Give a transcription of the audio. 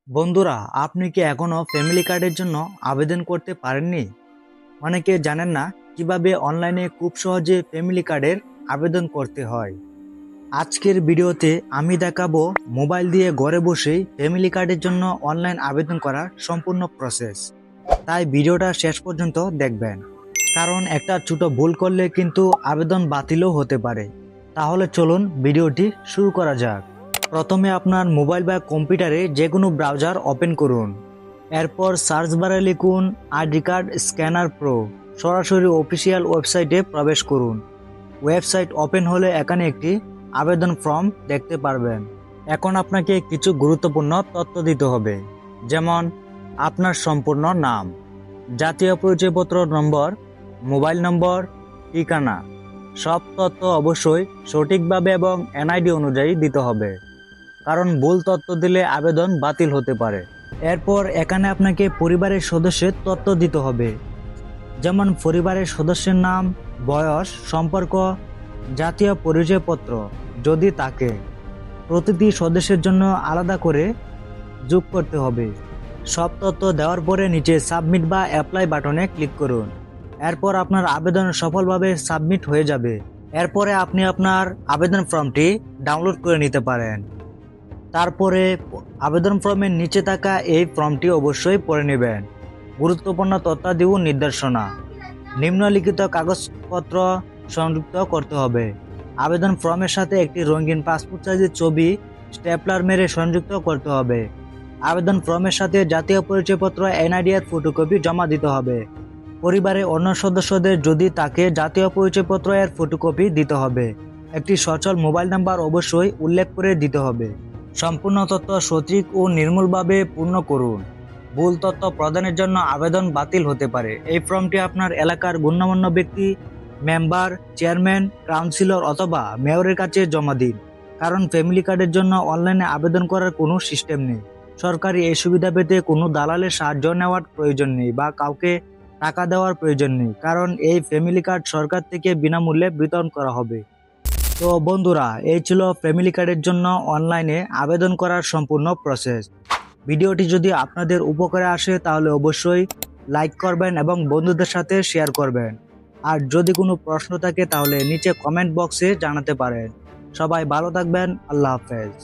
বন্ধুরা, আপনি কি এখনো ফ্যামিলি কার্ডের জন্য আবেদন করতে পারেননি? অনেকে জানেন না কিভাবে অনলাইনে খুব সহজে ফ্যামিলি কার্ডের আবেদন করতে হয়। আজকের ভিডিওতে আমি দেখাবো মোবাইল দিয়ে ঘরে বসেই ফ্যামিলি কার্ডের জন্য অনলাইন আবেদন করার সম্পূর্ণ প্রসেস। তাই ভিডিওটা শেষ পর্যন্ত দেখবেন, কারণ একটা ছোট ভুল করলে কিন্তু আবেদন বাতিলও হতে পারে। তাহলে চলুন ভিডিওটি শুরু করা যাক। প্রথমে আপনার মোবাইল বা কম্পিউটারে যে কোনো ব্রাউজার ওপেন করুন। এরপর সার্চ বারে লিখুন আইডি কার্ড স্ক্যানার প্রো। সরাসরি অফিসিয়াল ওয়েবসাইটে প্রবেশ করুন। ওয়েবসাইট ওপেন হলে এখানে একটি আবেদন ফর্ম দেখতে পারবেন। এখন আপনাকে কিছু গুরুত্বপূর্ণ তথ্য দিতে হবে, যেমন আপনার সম্পূর্ণ নাম, জাতীয় পরিচয়পত্র নম্বর, মোবাইল নম্বর, ঠিকানা। সব তথ্য অবশ্যই সঠিকভাবে এবং এনআইডি অনুযায়ী দিতে হবে, কারণ ভুল তথ্য দিলে আবেদন বাতিল হতে পারে। এরপর এখানে আপনাকে পরিবারের সদস্যের তথ্য দিতে হবে, যেমন পরিবারের সদস্যের নাম, বয়স, সম্পর্ক, জাতীয় পরিচয়পত্র যদি থাকে। প্রতিটি সদস্যের জন্য আলাদা করে যোগ করতে হবে। সব তথ্য দেওয়ার পরে নিচে সাবমিট বা অ্যাপ্লাই বাটনে ক্লিক করুন। এরপর আপনার আবেদন সফলভাবে সাবমিট হয়ে যাবে। এরপরে আপনি আপনার আবেদন ফর্মটি ডাউনলোড করে নিতে পারেন। তারপরে আবেদন ফর্মের নিচে থাকা এই ফর্মটি অবশ্যই পড়ে নেবেন। গুরুত্বপূর্ণ তথ্যাদি ও নির্দেশনা। নিম্নলিখিত কাগজপত্র সংযুক্ত করতে হবে। আবেদন ফর্মের সাথে একটি রঙিন পাসপোর্ট সাইজের ছবি স্টেপলার মেরে সংযুক্ত করতে হবে। আবেদন ফর্মের সাথে জাতীয় পরিচয়পত্র এনআইডি এর ফটোকপি জমা দিতে হবে। পরিবারের অন্য সদস্যদের যদি তাকে জাতীয় পরিচয়পত্র এর ফটোকপি দিতে হবে। একটি সচল মোবাইল নাম্বার অবশ্যই উল্লেখ করে দিতে হবে। সম্পূর্ণ তথ্য সঠিক ও নির্মূলভাবে পূর্ণ করুন। ভুল তথ্য প্রদানের জন্য আবেদন বাতিল হতে পারে। এই ফর্মটি আপনার এলাকার গণ্যমান্য ব্যক্তি, মেম্বার, চেয়ারম্যান, কাউন্সিলর অথবা মেয়রের কাছে জমা দিন, কারণ ফ্যামিলি কার্ডের জন্য অনলাইনে আবেদন করার কোনো সিস্টেম নেই। সরকারি এই সুবিধা পেতে কোনো দালালের সাহায্য নেওয়ার প্রয়োজন নেই বা কাউকে টাকা দেওয়ার প্রয়োজন নেই, কারণ এই ফ্যামিলি কার্ড সরকার থেকে বিনামূল্যে বিতরণ করা হবে। তো বন্ধুরা, এই ছিল ফ্যামিলি কার্ডের জন্য অনলাইনে আবেদন করার সম্পূর্ণ প্রসেস। ভিডিওটি যদি আপনাদের উপকারে আসে তাহলে অবশ্যই লাইক করবেন এবং বন্ধুদের সাথে শেয়ার করবেন। আর যদি কোনো প্রশ্ন থাকে তাহলে নিচে কমেন্ট বক্সে জানাতে পারেন। সবাই ভালো থাকবেন। আল্লাহ হাফেজ।